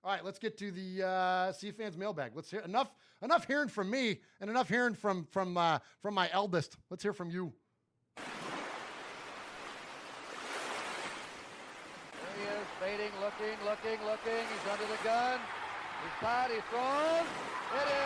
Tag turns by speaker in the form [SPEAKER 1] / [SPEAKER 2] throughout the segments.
[SPEAKER 1] All right, let's get to the Sea Fans mailbag. Let's hear enough hearing from me and enough hearing from my eldest. Let's hear from you.
[SPEAKER 2] There he is, fading, looking. He's under the gun. He's caught. He's thrown. It is.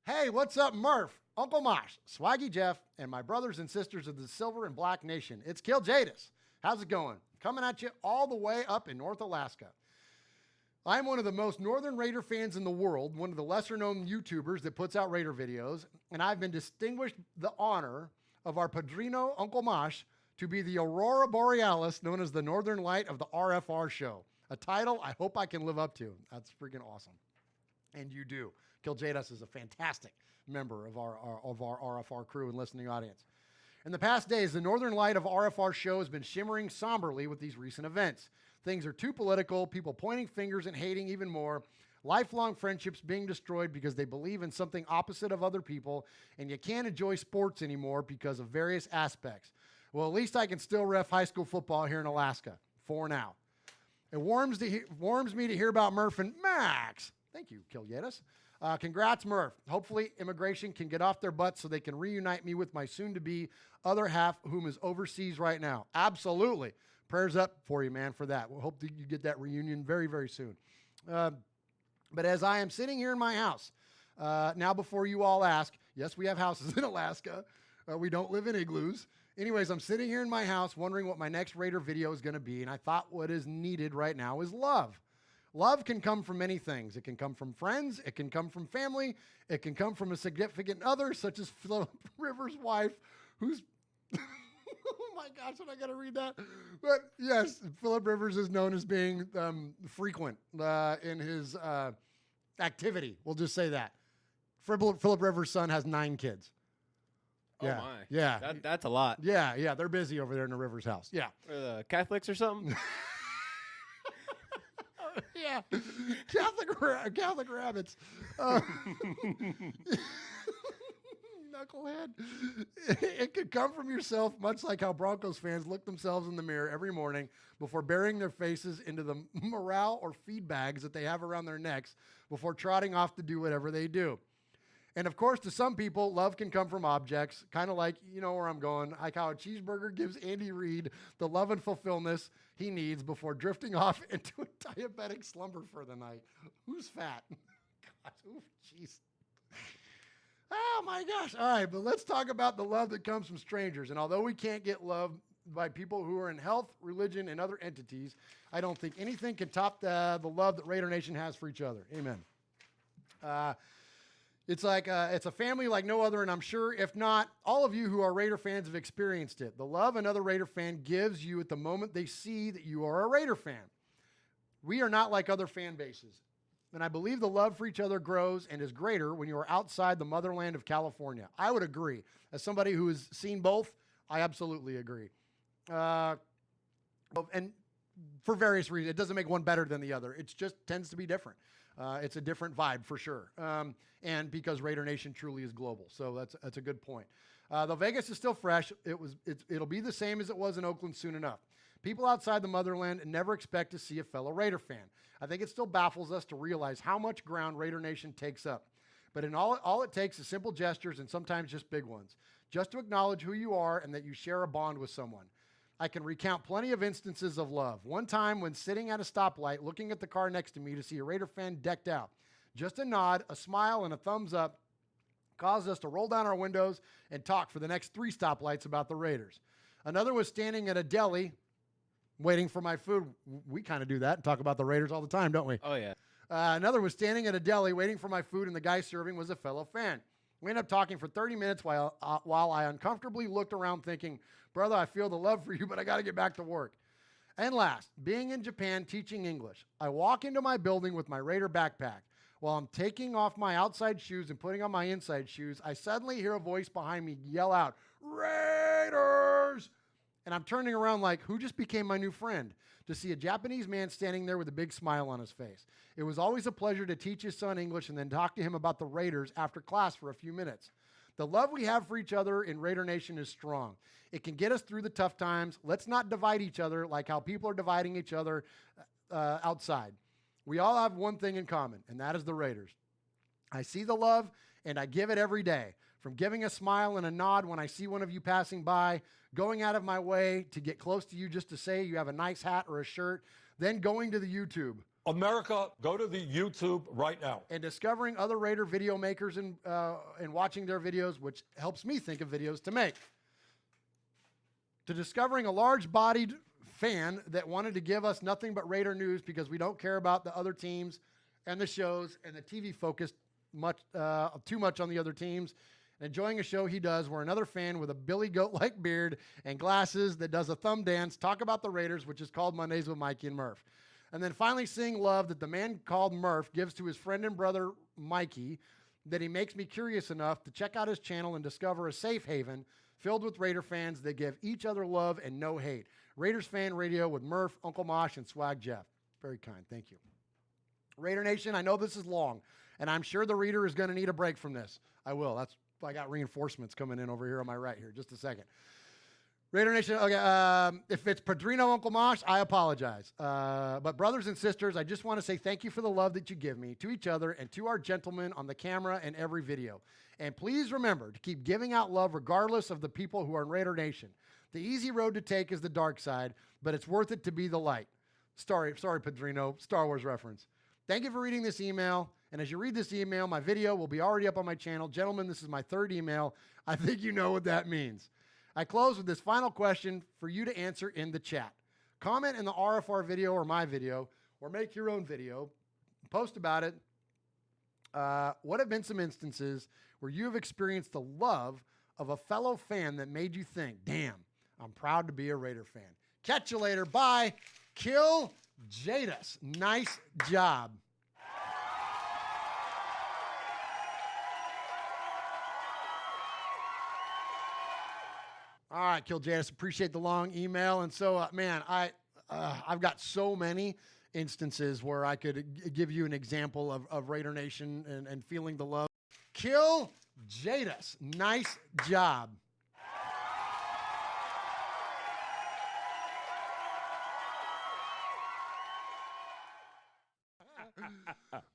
[SPEAKER 1] Hey, what's up, Murph, Uncle Mosh, Swaggy Jeff, and my brothers and sisters of the Silver and Black Nation? It's Kiljaedas. How's it going? Coming at you all the way up in North Alaska. I'm one of the most northern Raider fans in the world, one of the lesser-known YouTubers that puts out Raider videos, and I've been distinguished the honor of our padrino, Uncle Mosh, to be the Aurora Borealis, known as the Northern Light of the RFR show, a title I hope I can live up to. That's freaking awesome. And you do. Kiljaedas is a fantastic member of our RFR crew and listening audience. In the past days, the Northern Light of RFR show has been shimmering somberly with these recent events. Things are too political, people pointing fingers and hating even more, lifelong friendships being destroyed because they believe in something opposite of other people, and you can't enjoy sports anymore because of various aspects. Well, at least I can still ref high school football here in Alaska, for now. It warms me to hear about Murph and Max. Thank you, Kiljaedas. Congrats, Murph. Hopefully immigration can get off their butts so they can reunite me with my soon-to-be other half, whom is overseas right now. Absolutely. Prayers up for you, man, for that. We'll hope that you get that reunion very, very soon. But as I am sitting here in my house, now before you all ask, yes, we have houses in Alaska. We don't live in igloos. Anyways, I'm sitting here in my house wondering what my next Raider video is going to be, and I thought what is needed right now is love. Love can come from many things. It can come from friends. It can come from family. It can come from a significant other, such as Philip Rivers' wife, who's... oh my gosh, I got to read that. But yes, Philip Rivers is known as being frequent in his activity. We'll just say that. Philip Rivers' son has 9 kids.
[SPEAKER 3] Oh my.
[SPEAKER 1] Yeah.
[SPEAKER 3] That's a lot.
[SPEAKER 1] Yeah. They're busy over there in the Rivers house. Yeah.
[SPEAKER 3] Are the Catholics or something?
[SPEAKER 1] Yeah, Catholic rabbits. Knucklehead. It could come from yourself, much like how Broncos fans look themselves in the mirror every morning before burying their faces into the morale or feed bags that they have around their necks before trotting off to do whatever they do. And of course, to some people, love can come from objects, kind of like, you know where I'm going, like how a cheeseburger gives Andy Reid the love and fulfillment he needs before drifting off into a diabetic slumber for the night. Who's fat? God, jeez. Oh my gosh. All right, but let's talk about the love that comes from strangers. And although we can't get love by people who are in health, religion, and other entities, I don't think anything can top the love that Raider Nation has for each other. Amen. It's like it's a family like no other, and I'm sure, if not, all of you who are Raider fans have experienced it. The love another Raider fan gives you at the moment they see that you are a Raider fan. We are not like other fan bases, and I believe the love for each other grows and is greater when you are outside the motherland of California. I would agree. As somebody who has seen both, I absolutely agree. And for various reasons, it doesn't make one better than the other. It just tends to be different. It's a different vibe for sure. And because Raider Nation truly is global. So that's a good point. Though Vegas is still fresh, it'll be the same as it was in Oakland soon enough. People outside the motherland never expect to see a fellow Raider fan. I think it still baffles us to realize how much ground Raider Nation takes up. But in all it takes is simple gestures and sometimes just big ones. Just to acknowledge who you are and that you share a bond with someone. I can recount plenty of instances of love. One time when sitting at a stoplight, looking at the car next to me to see a Raider fan decked out. Just a nod, a smile, and a thumbs up caused us to roll down our windows and talk for the next 3 stoplights about the Raiders. Another was standing at a deli waiting for my food. We kind of do that and talk about the Raiders all the time, don't we?
[SPEAKER 3] Oh, yeah.
[SPEAKER 1] Another was standing at a deli waiting for my food, and the guy serving was a fellow fan. We ended up talking for 30 minutes while I uncomfortably looked around thinking, brother, I feel the love for you, but I got to get back to work. And last, being in Japan teaching English. I walk into my building with my Raider backpack. While I'm taking off my outside shoes and putting on my inside shoes, I suddenly hear a voice behind me yell out, Raiders! And I'm turning around like, who just became my new friend? To see a Japanese man standing there with a big smile on his face. It was always a pleasure to teach his son English and then talk to him about the Raiders after class for a few minutes. The love we have for each other in Raider Nation is strong. It can get us through the tough times. Let's not divide each other like how people are dividing each other outside. We all have one thing in common, and that is the Raiders. I see the love, and I give it every day. From giving a smile and a nod when I see one of you passing by, going out of my way to get close to you just to say you have a nice hat or a shirt, then going to the YouTube.
[SPEAKER 4] America, go to the YouTube right now.
[SPEAKER 1] And discovering other Raider video makers and watching their videos, which helps me think of videos to make. To discovering a large-bodied fan that wanted to give us nothing but Raider news because we don't care about the other teams and the shows, and the TV focused too much on the other teams. Enjoying a show he does where another fan with a Billy Goat-like beard and glasses that does a thumb dance talk about the Raiders, which is called Mondays with Mikey and Murph. And then finally seeing love that the man called Murph gives to his friend and brother Mikey, that he makes me curious enough to check out his channel and discover a safe haven filled with Raider fans that give each other love and no hate. Raiders Fan Radio with Murph, Uncle Mosh, and Swag Jeff. Very kind. Thank you. Raider Nation, I know this is long, and I'm sure the reader is going to need a break from this. I will. I got reinforcements coming in over here on my right here. Just a second. Raider Nation, okay, if it's Padrino Uncle Mosh, I apologize. But brothers and sisters, I just want to say thank you for the love that you give me, to each other, and to our gentlemen on the camera and every video. And please remember to keep giving out love regardless of the people who are in Raider Nation. The easy road to take is the dark side, but it's worth it to be the light. Sorry, Padrino, Star Wars reference. Thank you for reading this email. And as you read this email, my video will be already up on my channel. Gentlemen, this is my third email. I think you know what that means. I close with this final question for you to answer in the chat. Comment in the RFR video or my video, or make your own video. Post about it. What have been some instances where you have experienced the love of a fellow fan that made you think, damn, I'm proud to be a Raider fan. Catch you later. Bye. Kiljaedas. Nice job. All right, Kiljaedas, appreciate the long email. And so, man, I've got so many instances where I could give you an example of Raider Nation and feeling the love. Kiljaedas, nice job.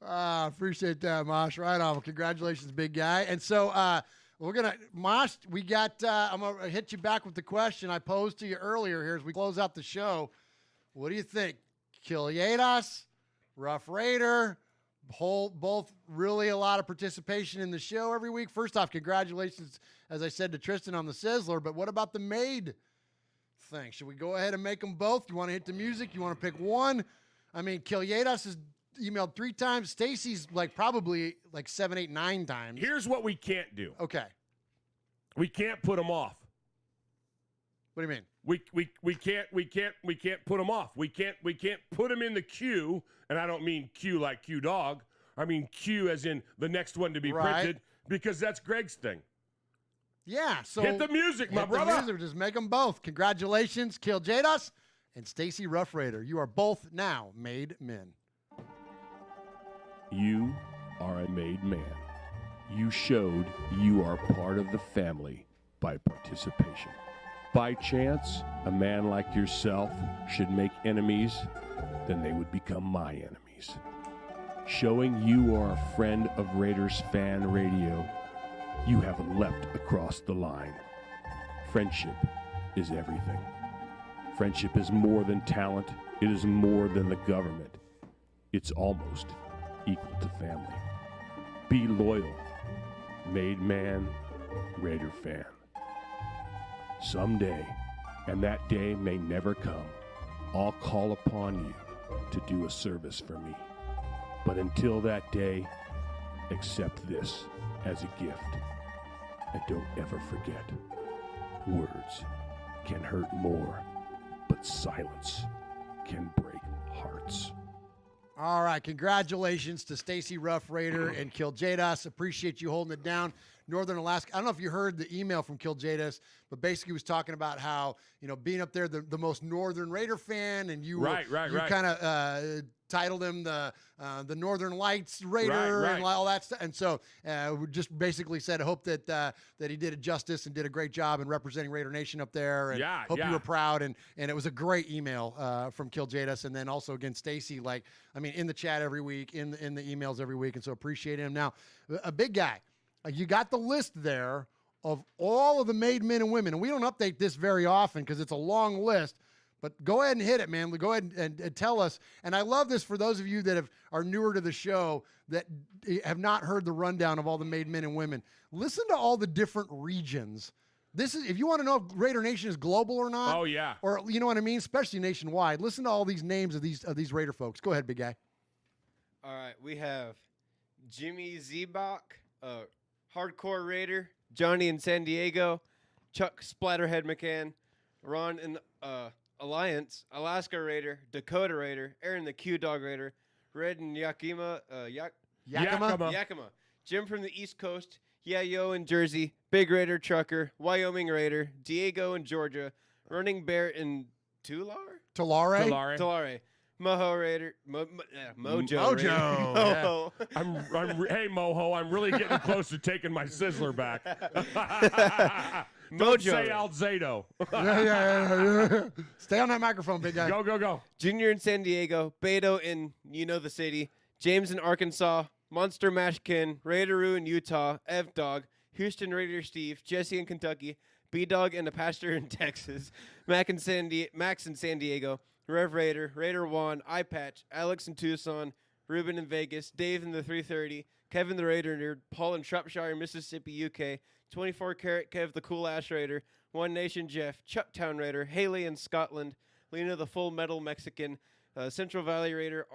[SPEAKER 1] Appreciate that, Mosh. Right on. Well, congratulations, big guy. And so, we're going to, Mosh, I'm going to hit you back with the question I posed to you earlier here as we close out the show. What do you think? Kiljaedas, Rough Raider, both really a lot of participation in the show every week. First off, congratulations, as I said to Tristan, on the Sizzler, but what about the maid thing? Should we go ahead and make them both? You want to hit the music? You want to pick one? I mean, Kiljaedas has emailed 3 times. Stacy's probably 7, 8, 9 times.
[SPEAKER 5] Here's what we can't do.
[SPEAKER 1] Okay.
[SPEAKER 5] We can't put them off.
[SPEAKER 1] What do you mean?
[SPEAKER 5] We can't put them off. We can't put them in the queue, and I don't mean queue like Q dog. I mean queue as in the next one to be printed, because that's Greg's thing.
[SPEAKER 1] Yeah, so
[SPEAKER 5] hit the music, my brother.
[SPEAKER 1] The music, just make them both. Congratulations, Kiljaedas and Stacy Rough Raider. You are both now made men.
[SPEAKER 5] You are a made man. You showed you are part of the family by participation. By chance, a man like yourself should make enemies, then they would become my enemies. Showing you are a friend of Raiders Fan Radio, you have leapt across the line. Friendship is everything. Friendship is more than talent. It is more than the government. It's almost equal to family. Be loyal. Made man, Raider fan. Someday, and that day may never come, I'll call upon you to do a service for me. But until that day, accept this as a gift. And don't ever forget, words can hurt more, but silence can break hearts.
[SPEAKER 1] All right, congratulations to Stacy Rough Raider and Kiljaedas. Appreciate you holding it down. Northern Alaska. I don't know if you heard the email from Kiljaedas, but basically he was talking about how, being up there, the most Northern Raider fan, and you kind of titled him the Northern Lights Raider and all that stuff. And so we just basically said, I hope that he did it justice and did a great job in representing Raider Nation up there. And hope you were proud. And it was a great email from Kiljaedas. And then also, again, Stacy, in the chat every week, in the emails every week. And so appreciate him. Now, a big guy. You got the list there of all of the made men and women. And we don't update this very often because it's a long list. But go ahead and hit it, man. Go ahead and tell us. And I love this for those of you that are newer to the show that have not heard the rundown of all the made men and women. Listen to all the different regions. This is, if you want to know if Raider Nation is global or not.
[SPEAKER 5] Oh, yeah.
[SPEAKER 1] Or you know what I mean? Especially nationwide. Listen to all these names of these Raider folks. Go ahead, big guy.
[SPEAKER 3] All right, we have Jimmy Zebach, Hardcore Raider, Johnny in San Diego, Chuck Splatterhead McCann, Ron in Alliance, Alaska Raider, Dakota Raider, Aaron the Q-Dog Raider, Red and Yakima, Yakima, Jim from the East Coast, Yayo in Jersey, Big Raider Trucker, Wyoming Raider, Diego in Georgia, Running Bear in Tulare, Mojo Raider, Mojo.
[SPEAKER 5] Raider. Mojo. Hey Mojo, I'm really getting close to taking my Sizzler back. Don't say Alzado.
[SPEAKER 1] Yeah. Stay on that microphone, big guy.
[SPEAKER 5] Go.
[SPEAKER 3] Junior in San Diego, Beto in the city, James in Arkansas, Monster Mashkin, Raideroo in Utah, Ev Dog, Houston Raider Steve, Jesse in Kentucky, B-Dog and a pastor in Texas, Max in San Diego, Rev Raider, Raider Juan, Eyepatch, Alex in Tucson, Ruben in Vegas, Dave in the 330, Kevin the Raider Nerd, Paul in Shropshire, Mississippi, UK, 24 Karat Kev the Cool Ash Raider, One Nation Jeff, Chucktown Raider, Haley in Scotland, Lena the Full Metal Mexican, Central Valley Raider,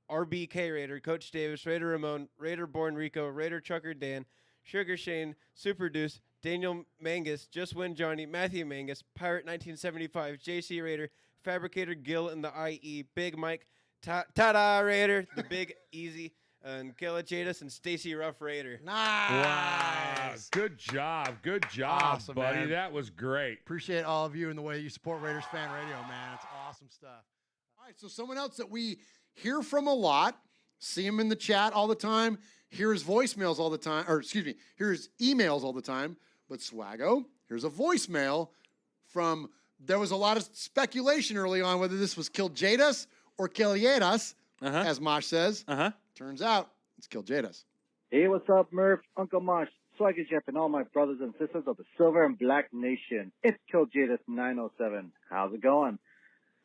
[SPEAKER 3] RBK Raider, Coach Davis, Raider Ramon, Raider Born Rico, Raider Trucker Dan, Sugar Shane, Super Deuce, Daniel Mangus, Just Win Johnny, Matthew Mangus, Pirate 1975, JC Raider, Fabricator Gil in the IE, Big Mike, Ta-da Raider, the Big Easy, and Kiljaedas and Stacy Ruff Raider.
[SPEAKER 1] Nice.
[SPEAKER 5] Wow. Good job,
[SPEAKER 1] awesome,
[SPEAKER 5] buddy.
[SPEAKER 1] Man.
[SPEAKER 5] That was great.
[SPEAKER 1] Appreciate all of you and the way you support Raiders Fan Radio, man. It's awesome stuff. All right, so someone else that we hear from a lot, see him in the chat all the time, hear his voicemails all the time, hear his emails all the time, but Swaggo, here's a voicemail from, there was a lot of speculation early on whether this was Kiljaedas or Kiljaedas, as Mosh says. Turns out it's Kiljaedas.
[SPEAKER 6] Hey, what's up, Murph, Uncle Mosh, Swaggy Jeff, and all my brothers and sisters of the Silver and Black Nation. It's Kiljaedas 907. How's it going?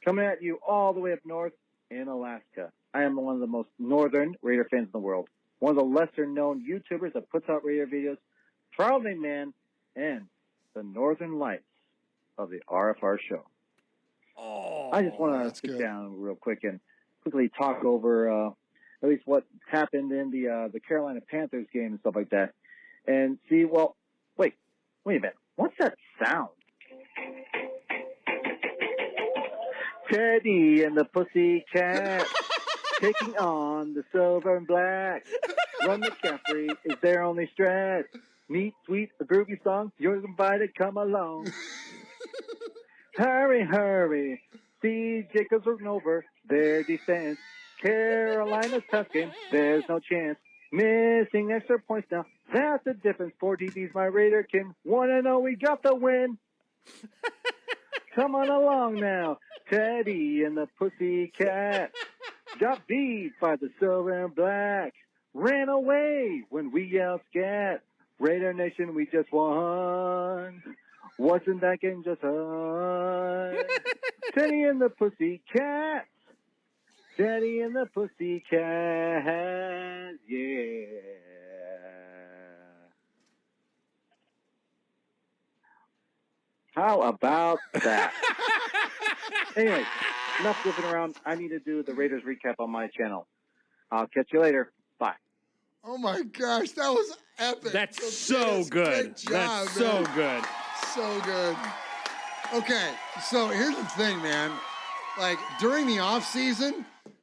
[SPEAKER 6] Coming at you all the way up north in Alaska. I am one of the most northern Raider fans in the world. One of the lesser-known YouTubers that puts out Raider videos, proudly man, and the Northern Lights of the RFR show. I just want to sit down real quick and quickly talk over at least what happened in the Carolina Panthers game and stuff like that. And see, well, wait a minute. What's that sound? Teddy and the Pussycats taking on the Silver and Black. Run McCaffrey is their only stretch. Meet Sweet, a groovy song. You're invited, come along. Hurry. See Jacobs working over their defense. Carolina's tough game. There's no chance. Missing extra points now. That's the difference. 4 DBs, my Raider King. 1-0, we got the win. Come on along now. Teddy and the Pussycat got beat by the Silver and Black. Ran away when we yelled scat. Raider Nation, we just won. Wasn't that game just fun? Teddy and the Pussycat. Teddy and the Pussycat. Yeah. How about that? Anyway, enough goofing around. I need to do the Raiders recap on my channel. I'll catch you later. Bye.
[SPEAKER 1] Oh my gosh, that was epic.
[SPEAKER 3] That's so good.
[SPEAKER 1] Great job,
[SPEAKER 3] That's so good.
[SPEAKER 1] So good. Okay, so here's the thing, man. Like, during the off season,